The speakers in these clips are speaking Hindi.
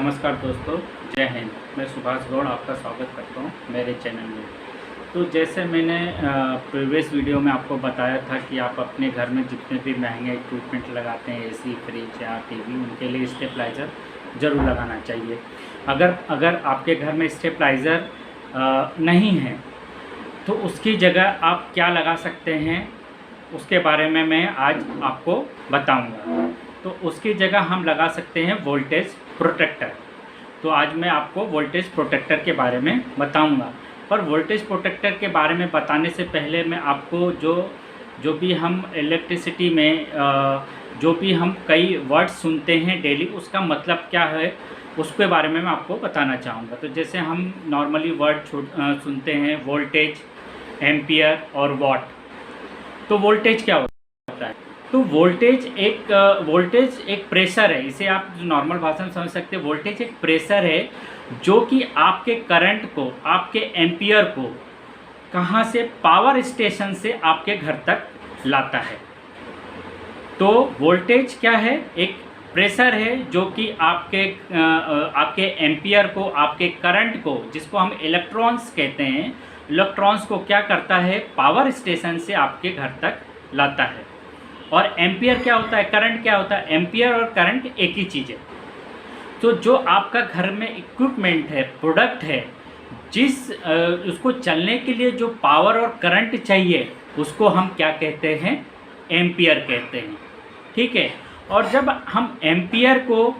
नमस्कार दोस्तों, जय हिंद। मैं सुभाष गौड़ आपका स्वागत करता हूं मेरे चैनल में। तो जैसे मैंने प्रीवियस वीडियो में आपको बताया था कि आप अपने घर में जितने भी महंगे इक्विपमेंट लगाते हैं, एसी, फ्रिज या टीवी, उनके लिए स्टेबलाइज़र ज़रूर लगाना चाहिए। अगर आपके घर में स्टेबलाइज़र नहीं है तो उसकी जगह आप क्या लगा सकते हैं, उसके बारे में मैं आज आपको बताऊँगा। तो उसकी जगह हम लगा सकते हैं वोल्टेज प्रोटेक्टर। तो आज मैं आपको वोल्टेज प्रोटेक्टर के बारे में बताऊंगा। पर वोल्टेज प्रोटेक्टर के बारे में बताने से पहले मैं आपको जो भी हम इलेक्ट्रिसिटी में जो भी हम कई वर्ड सुनते हैं डेली, उसका मतलब क्या है उसके बारे में मैं आपको बताना चाहूँगा। तो जैसे हम नॉर्मली वर्ड सुनते हैं वोल्टेज, एम्पियर और वॉट। तो वोल्टेज क्या होता है? तो वोल्टेज एक प्रेशर है। इसे आप नॉर्मल भाषा में समझ सकते हैं। वोल्टेज एक प्रेशर है जो कि आपके करंट को, आपके एम्पियर को कहाँ से, पावर स्टेशन से आपके घर तक लाता है। तो वोल्टेज क्या है? एक प्रेशर है जो कि आपके एम्पियर को, आपके करंट को, जिसको हम इलेक्ट्रॉन्स कहते हैं, इलेक्ट्रॉन्स को क्या करता है, पावर स्टेशन से आपके घर तक लाता है। और एम्पियर क्या होता है, करंट क्या होता है? एम्पियर और करंट एक ही चीज़ है। तो जो आपका घर में इक्विपमेंट है, प्रोडक्ट है, उसको चलने के लिए जो पावर और करंट चाहिए, उसको हम क्या कहते हैं? एम्पियर कहते हैं। ठीक है। और जब हम एम्पियर को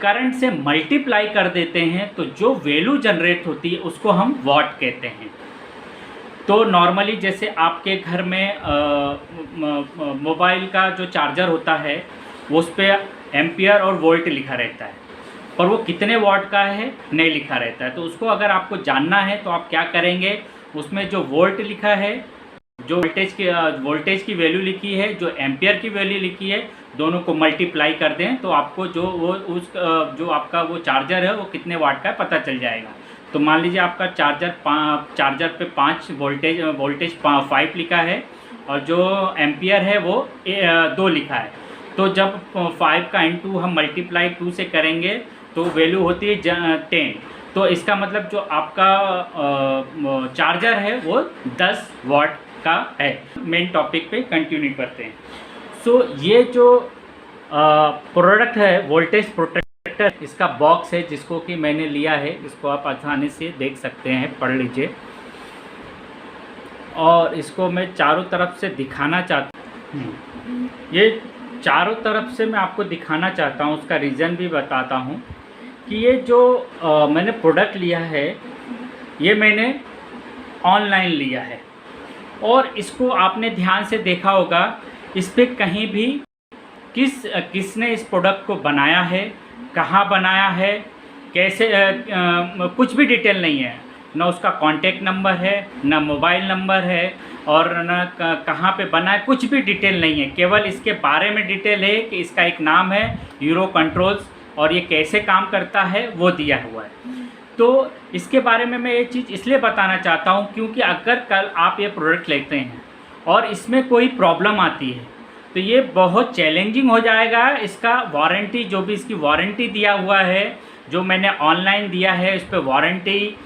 करंट से मल्टीप्लाई कर देते हैं तो जो वैल्यू जनरेट होती है उसको हम वॉट कहते हैं। तो नॉर्मली जैसे आपके घर में मोबाइल का जो चार्जर होता है उस पर एम्पियर और वोल्ट लिखा रहता है, पर वो कितने वॉट का है नहीं लिखा रहता है। तो उसको अगर आपको जानना है तो आप क्या करेंगे, उसमें जो वोल्ट लिखा है, जो वोल्टेज की वैल्यू लिखी है, जो एम्पियर की वैल्यू लिखी है, दोनों को मल्टीप्लाई कर दें तो आपको जो आपका वो चार्जर है वो कितने वाट का है पता चल जाएगा। तो मान लीजिए आपका चार्जर पे 5 वोल्टेज 5 लिखा है और जो एम्पियर है वो 2 लिखा है। तो जब 5 का इंटू हम मल्टीप्लाई 2 से करेंगे तो वैल्यू होती है 10। तो इसका मतलब जो आपका चार्जर है वो 10 वाट का है। मेन टॉपिक पे कंटिन्यू करते हैं। सो ये जो प्रोडक्ट है वोल्टेज प्रोटेक्टर, इसका बॉक्स है जिसको कि मैंने लिया है, इसको आप आसानी से देख सकते हैं, पढ़ लीजिए। और इसको मैं चारों तरफ से दिखाना चाहता हूँ। ये चारों तरफ से मैं आपको दिखाना चाहता हूँ, उसका रीज़न भी बताता हूँ कि ये जो मैंने प्रोडक्ट लिया है ये मैंने ऑनलाइन लिया है। और इसको आपने ध्यान से देखा होगा, इस पर कहीं भी किसने इस प्रोडक्ट को बनाया है, कहाँ बनाया है, कैसे, कुछ भी डिटेल नहीं है। ना उसका कॉन्टेक्ट नंबर है, ना मोबाइल नंबर है, और ना कहाँ पे बना है, कुछ भी डिटेल नहीं है। केवल इसके बारे में डिटेल है कि इसका एक नाम है यूरो कंट्रोल्स और ये कैसे काम करता है वो दिया हुआ है। तो इसके बारे में मैं ये चीज़ इसलिए बताना चाहता हूँ क्योंकि अगर कल आप ये प्रोडक्ट लेते हैं और इसमें कोई प्रॉब्लम आती है तो ये बहुत चैलेंजिंग हो जाएगा। इसका वारंटी, जो भी इसकी वारंटी दिया हुआ है, जो मैंने ऑनलाइन दिया है, इस पर वारंटी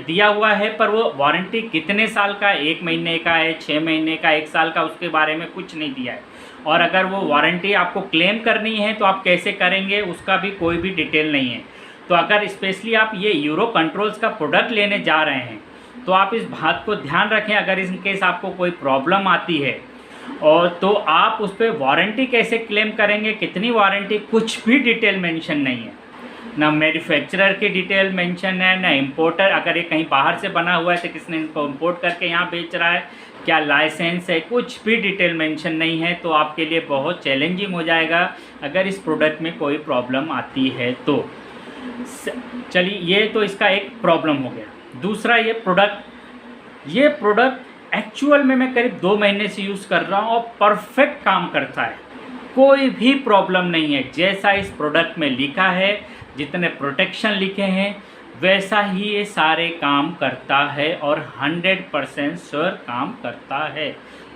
दिया हुआ है, पर वो वारंटी कितने साल का, 1 महीने का है, 6 महीने का, 1 साल का, उसके बारे में कुछ नहीं दिया है। और अगर वो वारंटी आपको क्लेम करनी है तो आप कैसे करेंगे, उसका भी कोई भी डिटेल नहीं है। तो अगर स्पेशली आप ये यूरो कंट्रोल्स का प्रोडक्ट लेने जा रहे हैं तो आप इस बात को ध्यान रखें, अगर इन केस आपको कोई प्रॉब्लम आती है और तो आप उस पर वारंटी कैसे क्लेम करेंगे, कितनी वारंटी, कुछ भी डिटेल मेंशन नहीं है। ना मैन्युफैक्चरर की डिटेल मेंशन है, ना इंपोर्टर, अगर ये कहीं बाहर से बना हुआ है तो किसने इसको इंपोर्ट करके यहाँ बेच रहा है, क्या लाइसेंस है, कुछ भी डिटेल मेंशन नहीं है। तो आपके लिए बहुत चैलेंजिंग हो जाएगा अगर इस प्रोडक्ट में कोई प्रॉब्लम आती है तो। चलिए, ये तो इसका एक प्रॉब्लम हो गया। दूसरा, ये प्रोडक्ट एक्चुअल में मैं करीब 2 महीने से यूज़ कर रहा हूँ और परफेक्ट काम करता है, कोई भी प्रॉब्लम नहीं है। जैसा इस प्रोडक्ट में लिखा है, जितने प्रोटेक्शन लिखे हैं, वैसा ही ये सारे काम करता है और 100% श्योर काम करता है।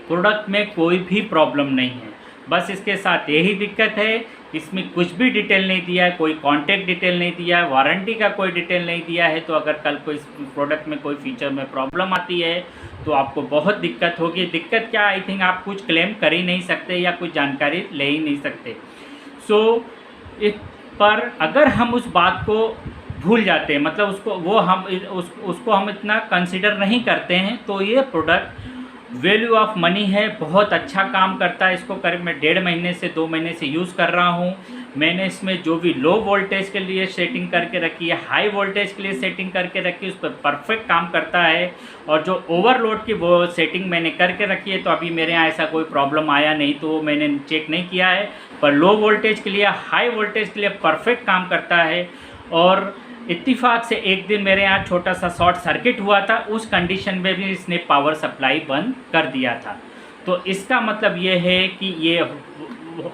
प्रोडक्ट में कोई भी प्रॉब्लम नहीं है। बस इसके साथ यही दिक्कत है इसमें कुछ भी डिटेल नहीं दिया है, कोई कॉन्टैक्ट डिटेल नहीं दिया है, वारंटी का कोई डिटेल नहीं दिया है। तो अगर कल कोई इस प्रोडक्ट में कोई फीचर में प्रॉब्लम आती है तो आपको बहुत दिक्कत होगी। दिक्कत क्या, आई थिंक आप कुछ क्लेम कर ही नहीं सकते या कुछ जानकारी ले ही नहीं सकते। पर अगर हम उस बात को भूल जाते हैं, मतलब उसको हम इतना कंसिडर नहीं करते हैं, तो ये प्रोडक्ट वैल्यू ऑफ मनी है, बहुत अच्छा काम करता है। इसको करीब मैं 1.5 महीने से 2 महीने से यूज़ कर रहा हूँ। मैंने इसमें जो भी लो वोल्टेज के लिए सेटिंग करके रखी है, हाई वोल्टेज के लिए सेटिंग करके रखी है, उस पर परफेक्ट काम करता है। और जो ओवरलोड की वो सेटिंग मैंने करके रखी है, तो अभी मेरे यहाँ ऐसा कोई प्रॉब्लम आया नहीं, तो वो मैंने चेक नहीं किया है। पर लो वोल्टेज के लिए, हाई वोल्टेज के लिए परफेक्ट काम करता है। और इत्तेफाक से एक दिन मेरे यहाँ छोटा सा शॉर्ट सर्किट हुआ था, उस कंडीशन में भी इसने पावर सप्लाई बंद कर दिया था। तो इसका मतलब ये है कि ये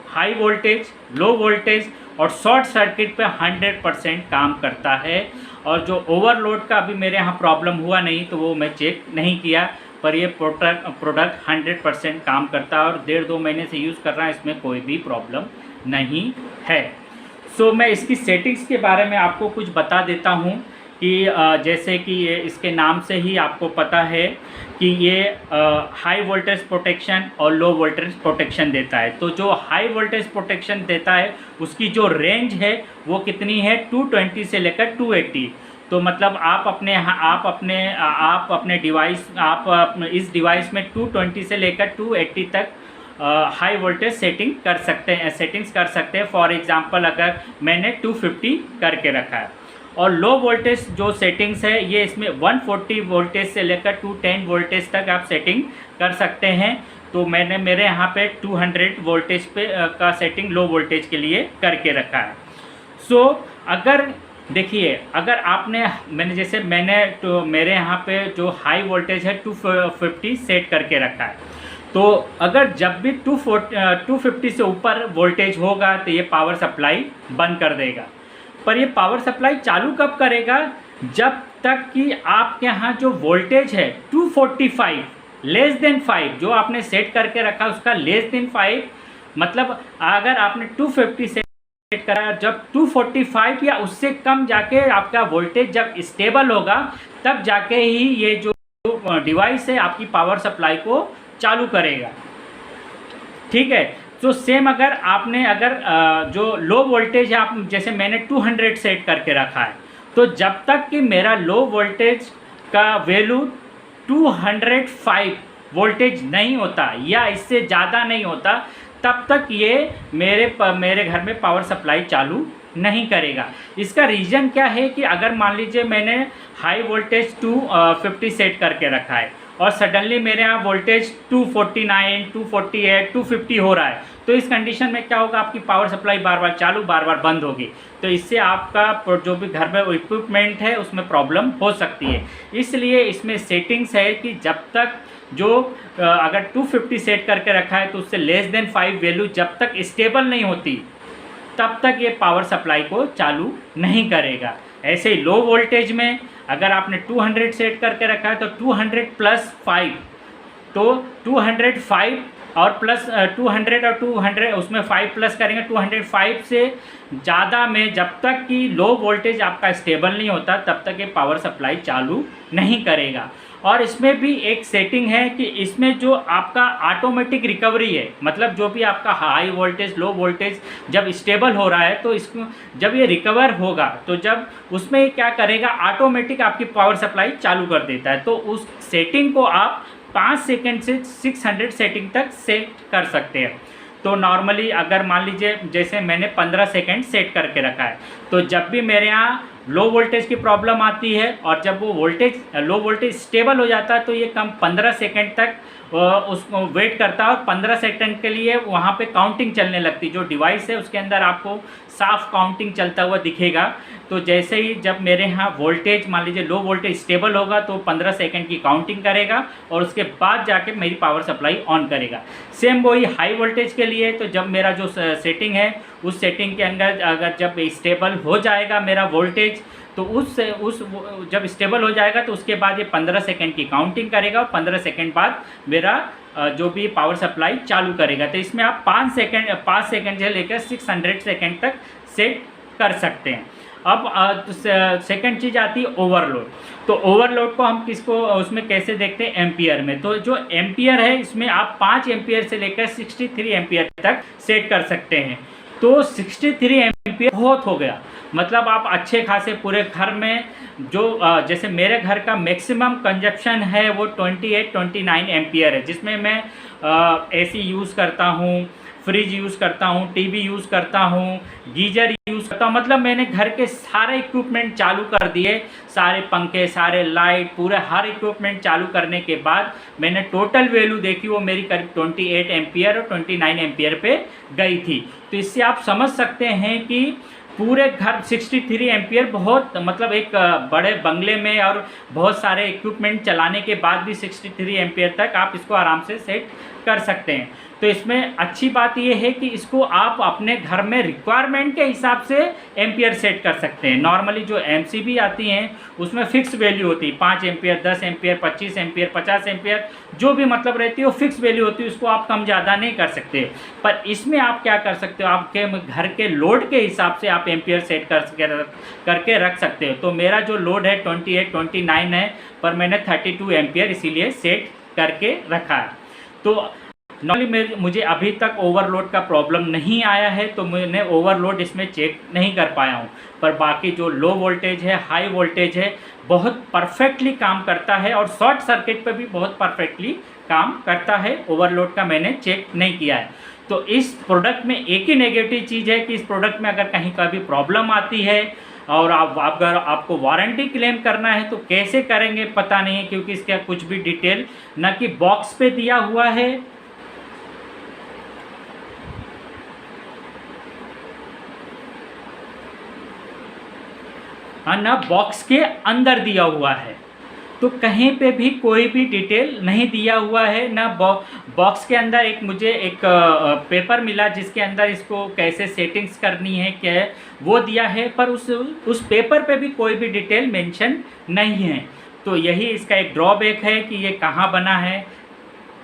हाई वोल्टेज, लो वोल्टेज और शॉर्ट सर्किट पे 100% काम करता है। और जो ओवरलोड का अभी मेरे यहाँ प्रॉब्लम हुआ नहीं, तो वो मैं चेक नहीं किया, पर ये प्रोडक्ट 100% काम करता है और 1.5-2 महीने से यूज़ कर रहा है, इसमें कोई भी प्रॉब्लम नहीं है। मैं इसकी सेटिंग्स के बारे में आपको कुछ बता देता हूँ कि जैसे कि ये इसके नाम से ही आपको पता है कि ये हाई वोल्टेज प्रोटेक्शन और लो वोल्टेज प्रोटेक्शन देता है। तो जो हाई वोल्टेज प्रोटेक्शन देता है उसकी जो रेंज है वो कितनी है, 220 से लेकर 280। तो मतलब आप अपने डिवाइस, इस डिवाइस में 220 से लेकर 280 तक हाई वोल्टेज सेटिंग्स कर सकते हैं। फॉर एग्जांपल अगर मैंने 250 करके रखा है। और लो वोल्टेज जो सेटिंग्स है, ये इसमें 140 वोल्टेज से लेकर 210 वोल्टेज तक आप सेटिंग कर सकते हैं। तो मैंने मेरे यहाँ पे 200 वोल्टेज पे का सेटिंग लो वोल्टेज के लिए करके रखा है। अगर देखिए, अगर मैंने तो मेरे यहाँ पे जो हाई वोल्टेज है 250 सेट करके रखा है। तो अगर जब भी 250 से ऊपर वोल्टेज होगा तो ये पावर सप्लाई बंद कर देगा। पर ये पावर सप्लाई चालू कब करेगा, जब तक कि आपके यहाँ जो वोल्टेज है 245 लेस देन 5, जो आपने सेट करके रखा उसका लेस देन 5, मतलब अगर आपने 250 सेट करा, जब 245 या उससे कम जाके आपका वोल्टेज जब स्टेबल होगा, तब जाके ही ये जो डिवाइस है आपकी पावर सप्लाई को चालू करेगा। ठीक है। तो सेम अगर जो लो वोल्टेज है, आप जैसे मैंने 200 सेट करके रखा है, तो जब तक कि मेरा लो वोल्टेज का वैल्यू 205 वोल्टेज नहीं होता या इससे ज़्यादा नहीं होता, तब तक ये मेरे घर में पावर सप्लाई चालू नहीं करेगा। इसका रीज़न क्या है कि अगर मान लीजिए मैंने हाई वोल्टेज 250 सेट करके रखा है और सडनली मेरे यहाँ वोल्टेज 249, 248, 250 हो रहा है, तो इस कंडीशन में क्या होगा, आपकी पावर सप्लाई बार बार चालू बार बार बंद होगी। तो इससे आपका जो भी घर में इक्विपमेंट है उसमें प्रॉब्लम हो सकती है। इसलिए इसमें सेटिंग्स है कि जब तक अगर 250 सेट करके रखा है तो उससे लेस देन 5 वैल्यू जब तक स्टेबल नहीं होती, तब तक ये पावर सप्लाई को चालू नहीं करेगा। ऐसे ही लो वोल्टेज में अगर आपने 200 सेट करके रखा है तो 200 + 5, तो 205 और प्लस 200 और 200 उसमें 5 प्लस करेंगे, 205 से ज़्यादा में जब तक कि लो वोल्टेज आपका स्टेबल नहीं होता, तब तक ये पावर सप्लाई चालू नहीं करेगा। और इसमें भी एक सेटिंग है कि इसमें जो आपका ऑटोमेटिक रिकवरी है, मतलब जो भी आपका हाई वोल्टेज लो वोल्टेज जब स्टेबल हो रहा है, तो इसको जब ये रिकवर होगा तो जब उसमें क्या करेगा, ऑटोमेटिक आपकी पावर सप्लाई चालू कर देता है। तो उस सेटिंग को आप 5 सेकंड से 600 सेटिंग तक सेट कर सकते हैं। तो नॉर्मली अगर मान लीजिए जैसे मैंने 15 सेकंड सेट करके रखा है, तो जब भी मेरे यहाँ लो वोल्टेज की प्रॉब्लम आती है और जब वो लो वोल्टेज स्टेबल हो जाता है, तो ये 15 सेकंड तक उसको वेट करता है और 15 सेकंड के लिए वहाँ पे काउंटिंग चलने लगती है। जो डिवाइस है उसके अंदर आपको साफ काउंटिंग चलता हुआ दिखेगा। तो जैसे ही जब मेरे यहाँ वोल्टेज मान लीजिए लो वोल्टेज स्टेबल होगा, तो 15 सेकंड की काउंटिंग करेगा और उसके बाद जाके मेरी पावर सप्लाई ऑन करेगा। सेम वही हाई वोल्टेज के लिए, तो जब मेरा जो सेटिंग है उस सेटिंग के अंदर अगर जब स्टेबल हो जाएगा मेरा वोल्टेज, तो जब स्टेबल हो जाएगा तो उसके बाद ये 15 सेकंड की काउंटिंग करेगा और 15 सेकंड बाद मेरा जो भी पावर सप्लाई चालू करेगा। तो इसमें आप 5 सेकेंड से लेकर 600 सेकेंड तक सेट कर सकते हैं। अब सेकंड चीज़ आती है ओवरलोड। तो ओवरलोड को हम किसको उसमें कैसे देखते हैं, एम्पियर में। तो जो एम्पियर है इसमें आप 5 एम्पियर से लेकर 63 एम्पियर तक सेट कर सकते हैं। तो 63 एम्पियर बहुत हो गया, मतलब आप अच्छे खासे पूरे घर में जो जैसे मेरे घर का मैक्सिमम कंजप्शन है वो 29 एम्पियर है, जिसमें मैं एसी यूज़ करता हूँ, फ्रिज यूज़ करता हूँ, टीवी यूज़ करता हूँ, गीजर यूज़ करता हूँ। मतलब मैंने घर के सारे इक्विपमेंट चालू कर दिए, सारे पंखे, सारे लाइट, पूरे हर इक्विपमेंट चालू करने के बाद मैंने टोटल वैल्यू देखी, वो मेरी करीब 28 एम्पियर और 29 एम्पियर पे गई थी। तो इससे आप समझ सकते हैं कि पूरे घर 63 एम्पियर बहुत, मतलब एक बड़े बंगले में और बहुत सारे इक्विपमेंट चलाने के बाद भी 63 एम्पियर तक आप इसको आराम से सेट कर सकते हैं। तो इसमें अच्छी बात यह है कि इसको आप अपने घर में रिक्वायरमेंट के हिसाब से एम्पियर सेट कर सकते हैं। नॉर्मली जो एमसीबी आती हैं उसमें फिक्स वैल्यू होती है, 5 एम्पियर, 10 एम्पियर, 25 एम्पियर, 50 एम्पियर, जो भी मतलब रहती है वो फिक्स वैल्यू होती है, उसको आप कम ज़्यादा नहीं कर सकते। पर इसमें आप क्या कर सकते हो, आपके घर के लोड के हिसाब से आप एम्पियर सेट करके रख सकते हो। तो मेरा जो लोड है 29 है, पर मैंने 32 एम्पियर इसीलिए सेट करके रखा है। तो नॉर्मली मुझे अभी तक ओवरलोड का प्रॉब्लम नहीं आया है, तो मैंने ओवरलोड इसमें चेक नहीं कर पाया हूँ। पर बाकी जो लो वोल्टेज है, हाई वोल्टेज है, बहुत परफेक्टली काम करता है और शॉर्ट सर्किट पे भी बहुत परफेक्टली काम करता है। ओवरलोड का मैंने चेक नहीं किया है। तो इस प्रोडक्ट में एक ही नेगेटिव चीज़ है कि इस प्रोडक्ट में अगर कहीं का भी प्रॉब्लम आती है और अगर आपको वारंटी क्लेम करना है तो कैसे करेंगे पता नहीं है, क्योंकि इसका कुछ भी डिटेल न कि बॉक्स पे दिया हुआ है ना बॉक्स के अंदर दिया हुआ है। तो कहीं पे भी कोई भी डिटेल नहीं दिया हुआ है ना। बॉक्स के अंदर मुझे एक पेपर मिला जिसके अंदर इसको कैसे सेटिंग्स करनी है क्या वो दिया है, पर उस पेपर पे भी कोई भी डिटेल मेंशन नहीं है। तो यही इसका एक ड्रॉबैक है कि ये कहाँ बना है,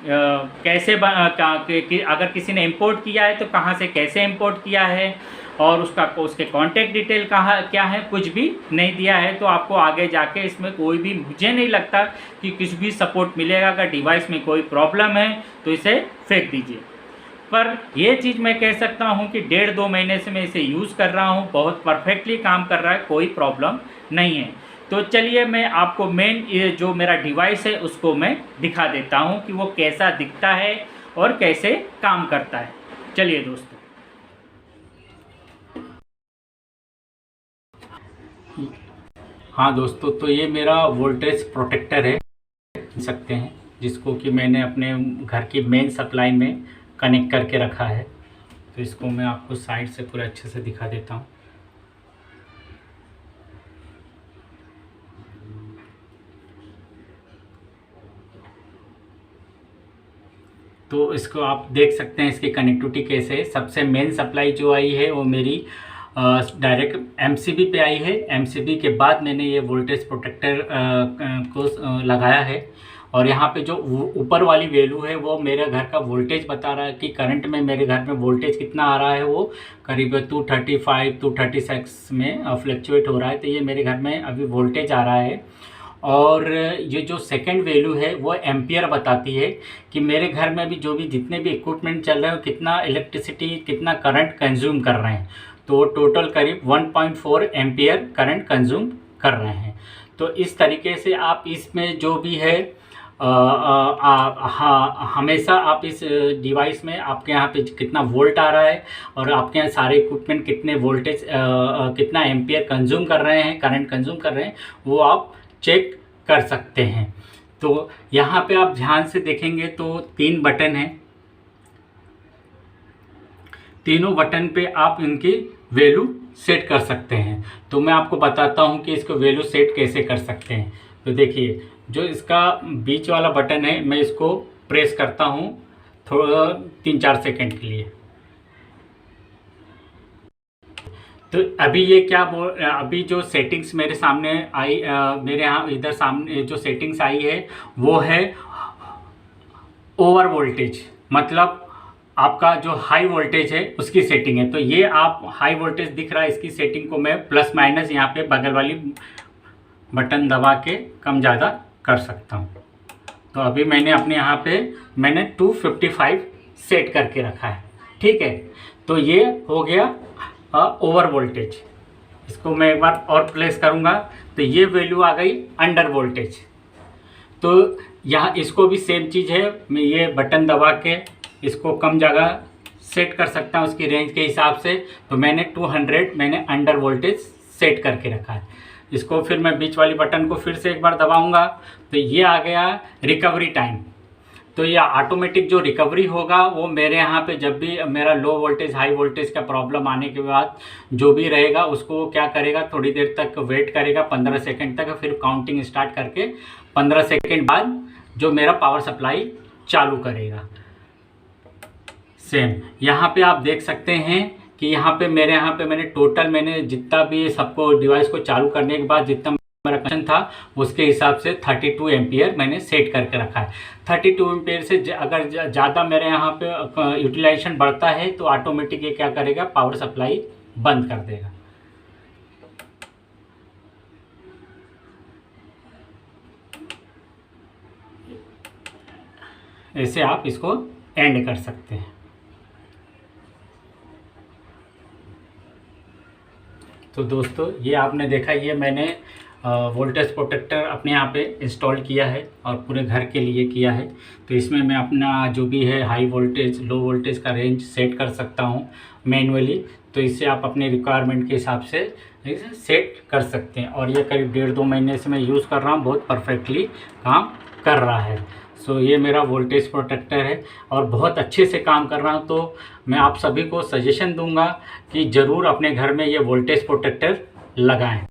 कैसे अगर किसी ने इंपोर्ट किया है तो कहाँ से कैसे इंपोर्ट किया है, और उसके कॉन्टैक्ट डिटेल कहाँ क्या है, कुछ भी नहीं दिया है। तो आपको आगे जाके इसमें कोई भी, मुझे नहीं लगता कि कुछ भी सपोर्ट मिलेगा। अगर डिवाइस में कोई प्रॉब्लम है तो इसे फेंक दीजिए। पर ये चीज़ मैं कह सकता हूँ कि 1.5-2 महीने से मैं इसे यूज़ कर रहा हूँ, बहुत परफेक्टली काम कर रहा है, कोई प्रॉब्लम नहीं है। तो चलिए मैं आपको मेन ये जो मेरा डिवाइस है उसको मैं दिखा देता हूँ कि वो कैसा दिखता है और कैसे काम करता है। चलिए दोस्तों, हाँ दोस्तों, तो ये मेरा वोल्टेज प्रोटेक्टर है सकते हैं, जिसको कि मैंने अपने घर की मेन सप्लाई में कनेक्ट करके रखा है। तो इसको मैं आपको साइड से पूरा अच्छे से दिखा देता हूँ। तो इसको आप देख सकते हैं इसकी कनेक्टिविटी कैसे है। सबसे मेन सप्लाई जो आई है वो मेरी डायरेक्ट एमसीबी पे आई है। एमसीबी के बाद मैंने ये वोल्टेज प्रोटेक्टर को लगाया है, और यहाँ पे जो ऊपर वाली वैल्यू है वो मेरे घर का वोल्टेज बता रहा है कि करंट में मेरे घर में वोल्टेज कितना आ रहा है। वो करीब 235 236 में फ्लक्चुएट हो रहा है। तो ये मेरे घर में अभी वोल्टेज आ रहा है। और ये जो सेकंड वैल्यू है वो एम्पियर बताती है कि मेरे घर में भी जो भी जितने भी इक्विपमेंट चल रहे हैं कितना इलेक्ट्रिसिटी, कितना करंट कंज्यूम कर रहे हैं। तो टोटल करीब 1.4 एम्पियर करंट कंज्यूम कर रहे हैं। तो इस तरीके से आप इसमें जो भी है हमेशा आप इस डिवाइस में आपके यहाँ पे कितना वोल्ट आ रहा है और आपके यहाँ सारे इक्विपमेंट कितने वोल्टेज कितना एम्पियर कंज्यूम कर रहे हैं, करंट कंज्यूम कर रहे हैं, वो आप चेक कर सकते हैं। तो यहाँ पे आप ध्यान से देखेंगे तो 3 बटन हैं। तीनों बटन पे आप इनकी वैल्यू सेट कर सकते हैं। तो मैं आपको बताता हूँ कि इसको वैल्यू सेट कैसे कर सकते हैं। तो देखिए, जो इसका बीच वाला बटन है मैं इसको प्रेस करता हूँ थोड़ा 3-4 सेकंड के लिए। तो अभी ये अभी जो सेटिंग्स मेरे सामने आई, मेरे यहाँ इधर सामने जो सेटिंग्स आई है वो है ओवर वोल्टेज, मतलब आपका जो हाई वोल्टेज है उसकी सेटिंग है। तो ये आप हाई वोल्टेज दिख रहा है, इसकी सेटिंग को मैं प्लस माइनस यहाँ पे बगल वाली बटन दबा के कम ज़्यादा कर सकता हूँ। तो अभी मैंने अपने यहाँ पे मैंने 255 सेट करके रखा है, ठीक है। तो ये हो गया ओवर वोल्टेज। इसको मैं एक बार और प्लेस करूँगा तो ये वैल्यू आ गई अंडर वोल्टेज। तो यहाँ इसको भी सेम चीज़ है, मैं ये बटन दबा के इसको कम जगह सेट कर सकता हूँ उसकी रेंज के हिसाब से। तो मैंने 200 मैंने अंडर वोल्टेज सेट करके रखा है। इसको फिर मैं बीच वाली बटन को फिर से एक बार दबाऊंगा तो ये आ गया रिकवरी टाइम। तो ये ऑटोमेटिक जो रिकवरी होगा वो मेरे यहाँ पे जब भी मेरा लो वोल्टेज हाई वोल्टेज का प्रॉब्लम आने के बाद जो भी रहेगा उसको वो क्या करेगा, थोड़ी देर तक वेट करेगा 15 सेकंड तक, फिर काउंटिंग स्टार्ट करके 15 सेकंड बाद जो मेरा पावर सप्लाई चालू करेगा। सेम यहाँ पे आप देख सकते हैं कि यहाँ पे मैंने टोटल मैंने जितना भी सबको डिवाइस को चालू करने के बाद जितना मेरा कनेक्शन था उसके हिसाब से 32 एम्पियर मैंने सेट करके रखा है। 32 एम्पियर से अगर ज़्यादा मेरे यहाँ पे यूटिलाइजेशन बढ़ता है तो ऑटोमेटिक ये क्या करेगा, पावर सप्लाई बंद कर देगा। ऐसे आप इसको एंड कर सकते हैं। तो दोस्तों ये आपने देखा, ये मैंने वोल्टेज प्रोटेक्टर अपने यहाँ पे इंस्टॉल किया है और पूरे घर के लिए किया है। तो इसमें मैं अपना जो भी है हाई वोल्टेज लो वोल्टेज का रेंज सेट कर सकता हूँ मैनुअली। तो इससे आप अपने रिक्वायरमेंट के हिसाब से इसे सेट कर सकते हैं। और ये करीब 1.5-2 महीने से मैं यूज़ कर रहा हूँ, बहुत परफेक्टली काम कर रहा है। सो ये मेरा वोल्टेज प्रोटेक्टर है और बहुत अच्छे से काम कर रहा हूँ। तो मैं आप सभी को सजेशन दूंगा कि ज़रूर अपने घर में ये वोल्टेज प्रोटेक्टर लगाएं।